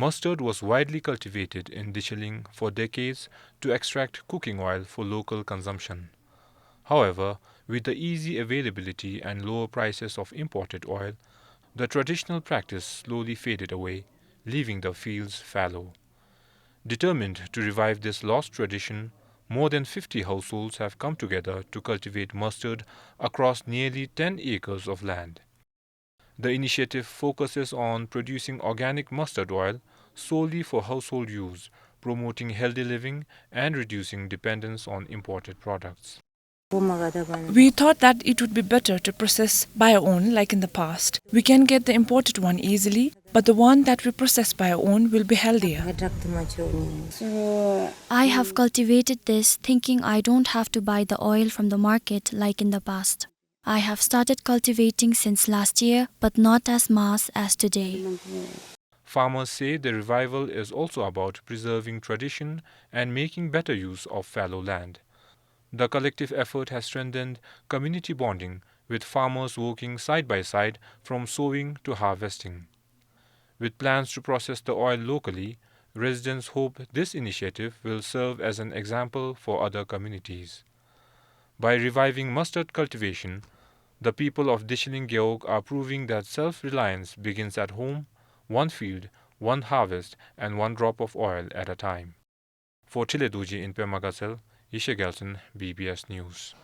Mustard was widely cultivated in Dechhenling for decades to extract cooking oil for local consumption. However, with the easy availability and lower prices of imported oil, the traditional practice slowly faded away, leaving the fields fallow. Determined to revive this lost tradition, more than 50 households have come together to cultivate mustard across nearly 10 acres of land. The initiative focuses on producing organic mustard oil solely for household use, promoting healthy living and reducing dependence on imported products. We thought that it would be better to process by our own like in the past. We can get the imported one easily, but the one that we process by our own will be healthier. I have cultivated this thinking I don't have to buy the oil from the market like in the past. I have started cultivating since last year, but not as mass as today. Farmers say the revival is also about preserving tradition and making better use of fallow land. The collective effort has strengthened community bonding, with farmers working side by side from sowing to harvesting. With plans to process the oil locally, residents hope this initiative will serve as an example for other communities. By reviving mustard cultivation, the people of Dechhenling Gewog are proving that self-reliance begins at home, one field, one harvest, and one drop of oil at a time. For Tilledoji in Pema Gatshel, 𝗿𝗂𝗀𝗃𝗁 BBS News.